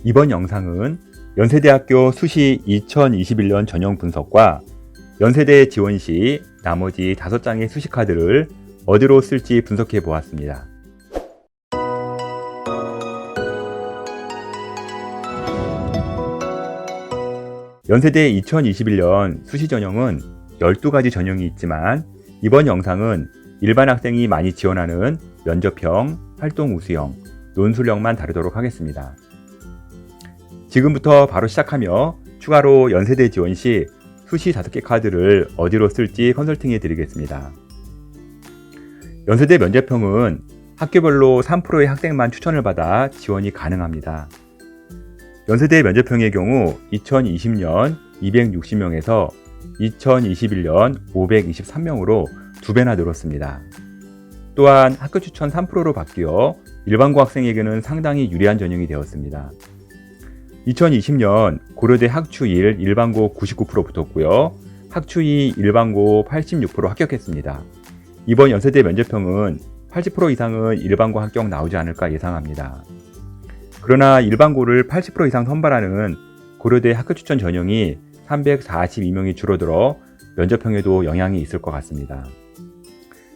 이번 영상은 연세대학교 수시 2021년 전형 분석과 연세대 지원 시 나머지 5장의 수시 카드를 어디로 쓸지 분석해 보았습니다. 연세대 2021년 수시 전형은 12가지 전형이 있지만 이번 영상은 일반 학생이 많이 지원하는 면접형, 활동 우수형, 논술형만 다루도록 하겠습니다. 지금부터 바로 시작하며 추가로 연세대 지원 시 수시 5개 카드를 어디로 쓸지 컨설팅해 드리겠습니다. 연세대 면접형은 학교별로 3%의 학생만 추천을 받아 지원이 가능합니다. 연세대 면접형의 경우 2020년 260명에서 2021년 523명으로 2배나 늘었습니다. 또한 학교 추천 3%로 바뀌어 일반고 학생에게는 상당히 유리한 전형이 되었습니다. 2020년 고려대 학추 1 일반고 99% 붙었고요. 학추 2 일반고 86% 합격했습니다. 이번 연세대 면접형은 80% 이상은 일반고 합격 나오지 않을까 예상합니다. 그러나 일반고를 80% 이상 선발하는 고려대 학교 추천 전형이 342명이 줄어들어 면접형에도 영향이 있을 것 같습니다.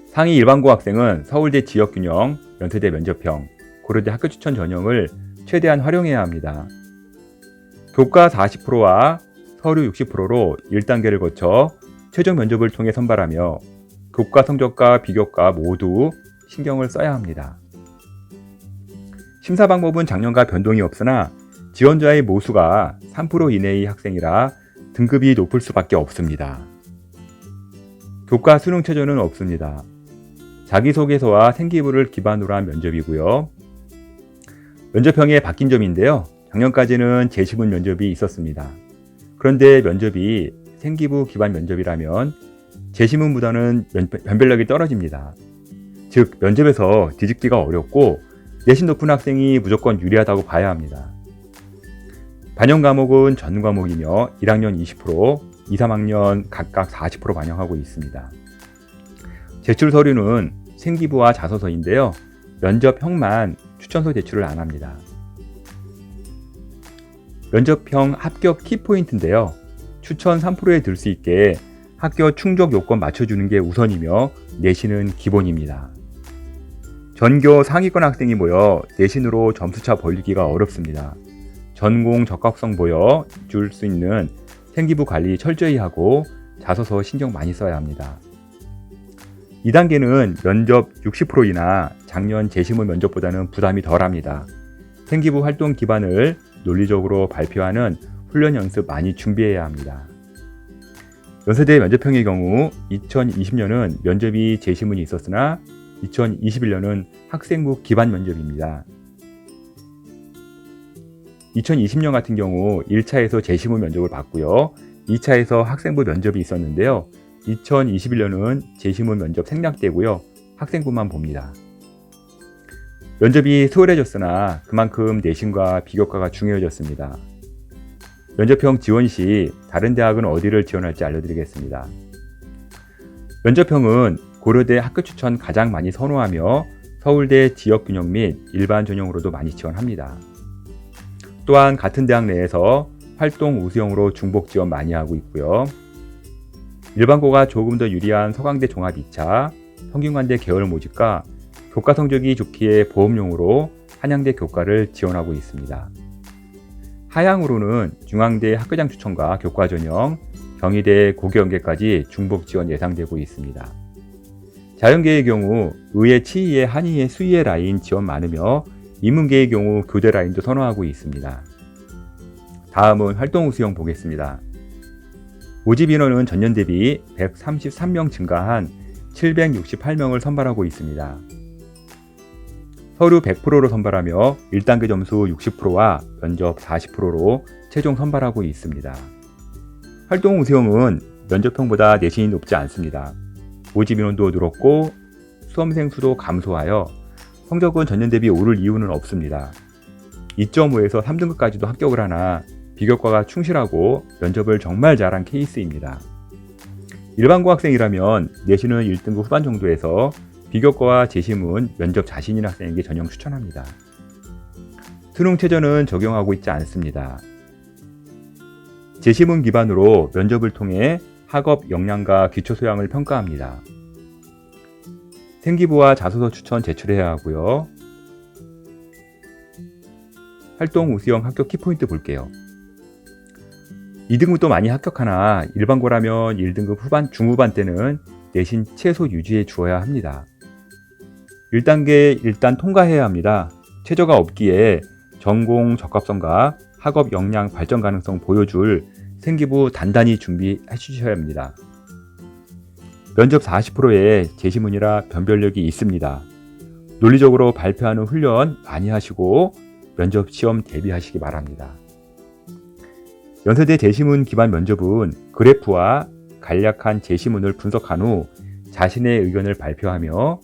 상위 일반고 학생은 서울대 지역균형, 연세대 면접형, 고려대 학교 추천 전형을 최대한 활용해야 합니다. 교과 40%와 서류 60%로 1단계를 거쳐 최종 면접을 통해 선발하며 교과 성적과 비교과 모두 신경을 써야 합니다. 심사 방법은 작년과 변동이 없으나 지원자의 모수가 3% 이내의 학생이라 등급이 높을 수밖에 없습니다. 교과 수능 최저는 없습니다. 자기소개서와 생기부를 기반으로 한 면접이고요. 면접형에 바뀐 점인데요. 작년까지는 제시문 면접이 있었습니다. 그런데 면접이 생기부 기반 면접이라면 제시문보다는 변별력이 떨어집니다. 즉 면접에서 뒤집기가 어렵고 내신 높은 학생이 무조건 유리하다고 봐야 합니다. 반영 과목은 전 과목이며 1학년 20%, 2, 3학년 각각 40% 반영하고 있습니다. 제출 서류는 생기부와 자소서인데요. 면접형만 추천서 제출을 안 합니다. 면접형 합격 키포인트인데요. 추천 3%에 들 수 있게 학교 충족 요건 맞춰주는 게 우선이며 내신은 기본입니다. 전교 상위권 학생이 모여 내신으로 점수차 벌리기가 어렵습니다. 전공 적합성 보여줄 수 있는 생기부 관리 철저히 하고 자소서 신경 많이 써야 합니다. 2단계는 면접 60%이나 작년 제시문 면접보다는 부담이 덜합니다. 생기부 활동 기반을 논리적으로 발표하는 훈련 연습 많이 준비해야 합니다. 연세대 면접형의 경우 2020년은 면접이 제시문이 있었으나 2021년은 학생부 기반 면접입니다. 2020년 같은 경우 1차에서 제시문 면접을 받고요. 2차에서 학생부 면접이 있었는데요. 2021년은 제시문 면접 생략되고요. 학생부만 봅니다. 면접이 수월해졌으나 그만큼 내신과 비교과가 중요해졌습니다. 면접형 지원 시 다른 대학은 어디를 지원할지 알려드리겠습니다. 면접형은 고려대 학교 추천 가장 많이 선호하며 서울대 지역균형 및 일반 전형으로도 많이 지원합니다. 또한 같은 대학 내에서 활동 우수형으로 중복 지원 많이 하고 있고요. 일반고가 조금 더 유리한 서강대 종합 2차, 성균관대 계열 모집과 교과 성적이 좋기에 보험용으로 한양대 교과를 지원하고 있습니다. 하향으로는 중앙대 학교장 추천과 교과 전형, 경희대 고교연계까지 중복 지원 예상되고 있습니다. 자연계의 경우 의예, 치의예, 한의예, 수의예 라인 지원 많으며 인문계의 경우 교대 라인도 선호하고 있습니다. 다음은 활동 우수형 보겠습니다. 모집 인원은 전년 대비 133명 증가한 768명을 선발하고 있습니다. 서류 100%로 선발하며 1단계 점수 60%와 면접 40%로 최종 선발하고 있습니다. 활동 우수형은 면접형보다 내신이 높지 않습니다. 모집 인원도 늘었고 수험생 수도 감소하여 성적은 전년 대비 오를 이유는 없습니다. 2.5에서 3등급까지도 합격을 하나 비교과가 충실하고 면접을 정말 잘한 케이스입니다. 일반고 학생이라면 내신은 1등급 후반 정도에서 비교과와 재심은 면접 자신 있는 학생에게 전형 추천합니다. 수능 최저는 적용하고 있지 않습니다. 제시문 기반으로 면접을 통해 학업 역량과 기초 소양을 평가합니다. 생기부와 자소서 추천 제출해야 하고요. 활동 우수형 합격 키포인트 볼게요. 2등급도 많이 합격하나 일반고라면 1등급 후반, 중후반 때는 내신 최소 유지해 주어야 합니다. 1단계 일단 통과해야 합니다. 최저가 없기에 전공 적합성과 학업 역량 발전 가능성 보여줄 생기부 단단히 준비해 주셔야 합니다. 면접 40%의 제시문이라 변별력이 있습니다. 논리적으로 발표하는 훈련 많이 하시고 면접 시험 대비하시기 바랍니다. 연세대 제시문 기반 면접은 그래프와 간략한 제시문을 분석한 후 자신의 의견을 발표하며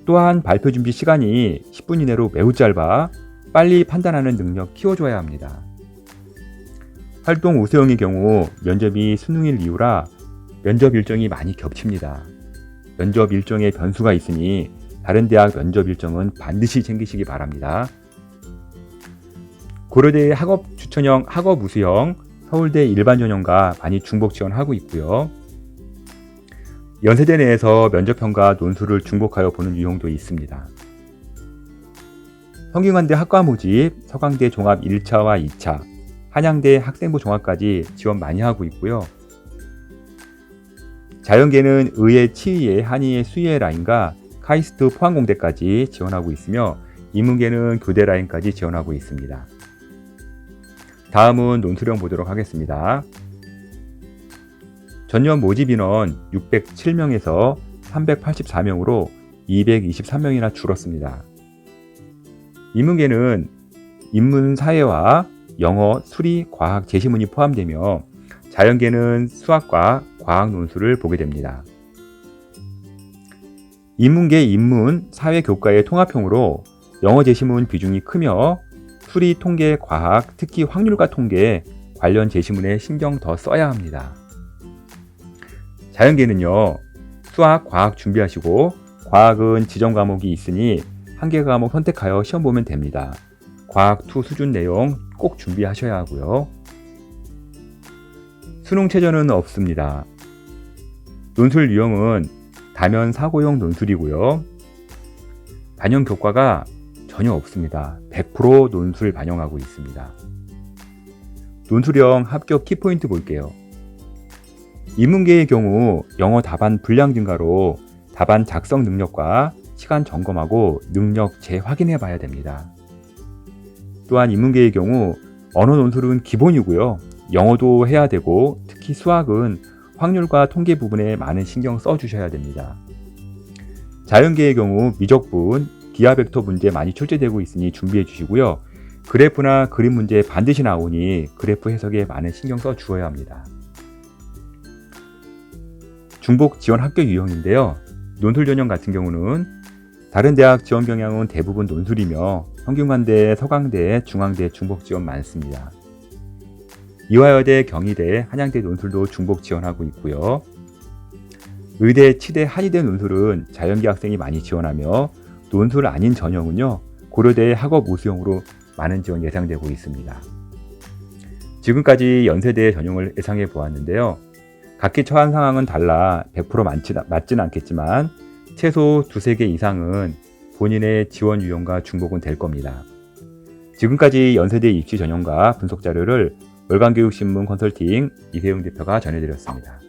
또한 발표 준비 시간이 10분 이내로 매우 짧아 빨리 판단하는 능력 키워줘야 합니다. 활동 우수형의 경우 면접이 수능일 이유라 면접 일정이 많이 겹칩니다. 면접 일정에 변수가 있으니 다른 대학 면접 일정은 반드시 챙기시기 바랍니다. 고려대 학업 추천형, 학업 우수형, 서울대 일반 전형과 많이 중복 지원하고 있고요. 연세대 내에서 면접형과 논술을 중복하여 보는 유형도 있습니다. 성균관대 학과 모집, 서강대 종합 1차와 2차, 한양대 학생부 종합까지 지원 많이 하고 있고요. 자연계는 의예 치의예, 한의예 수의예 라인과 카이스트 포항공대까지 지원하고 있으며 인문계는 교대 라인까지 지원하고 있습니다. 다음은 논술형 보도록 하겠습니다. 전년 모집 인원 607명에서 384명으로 223명이나 줄었습니다. 인문계는 인문 사회와 영어, 수리, 과학, 제시문이 포함되며 자연계는 수학과 과학 논술을 보게 됩니다. 인문계 인문, 사회 교과의 통합형으로 영어 제시문 비중이 크며 수리, 통계, 과학, 특히 확률과 통계 관련 제시문에 신경 더 써야 합니다. 자연계는요, 수학, 과학 준비하시고 과학은 지정 과목이 있으니 한 개 과목 선택하여 시험 보면 됩니다. 과학 2 수준 내용 꼭 준비하셔야 하고요. 수능 최저는 없습니다. 논술 유형은 다면 사고형 논술이고요. 반영 교과가 전혀 없습니다. 100% 논술 반영하고 있습니다. 논술형 합격 키포인트 볼게요. 인문계의 경우 영어 답안 분량 증가로 답안 작성 능력과 시간 점검하고 능력 재확인해 봐야 됩니다. 또한 인문계의 경우 언어 논술은 기본이고요. 영어도 해야 되고 특히 수학은 확률과 통계 부분에 많은 신경 써 주셔야 됩니다. 자연계의 경우 미적분, 기하 벡터 문제 많이 출제되고 있으니 준비해 주시고요. 그래프나 그림 문제 반드시 나오니 그래프 해석에 많은 신경 써 주어야 합니다. 중복 지원 합격 유형인데요. 논술 전형 같은 경우는 다른 대학 지원 경향은 대부분 논술이며 성균관대, 서강대, 중앙대 중복 지원 많습니다. 이화여대, 경희대, 한양대 논술도 중복 지원하고 있고요. 의대, 치대, 한의대 논술은 자연계 학생이 많이 지원하며 논술 아닌 전형은요, 고려대 학업 우수형으로 많은 지원 예상되고 있습니다. 지금까지 연세대 전형을 예상해 보았는데요. 각기 처한 상황은 달라 100% 맞지는 않겠지만 최소 2-3개 이상은 본인의 지원 유형과 중복은 될 겁니다. 지금까지 연세대 입시 전형과 분석 자료를 월간교육신문 컨설팅 이세용 대표가 전해드렸습니다.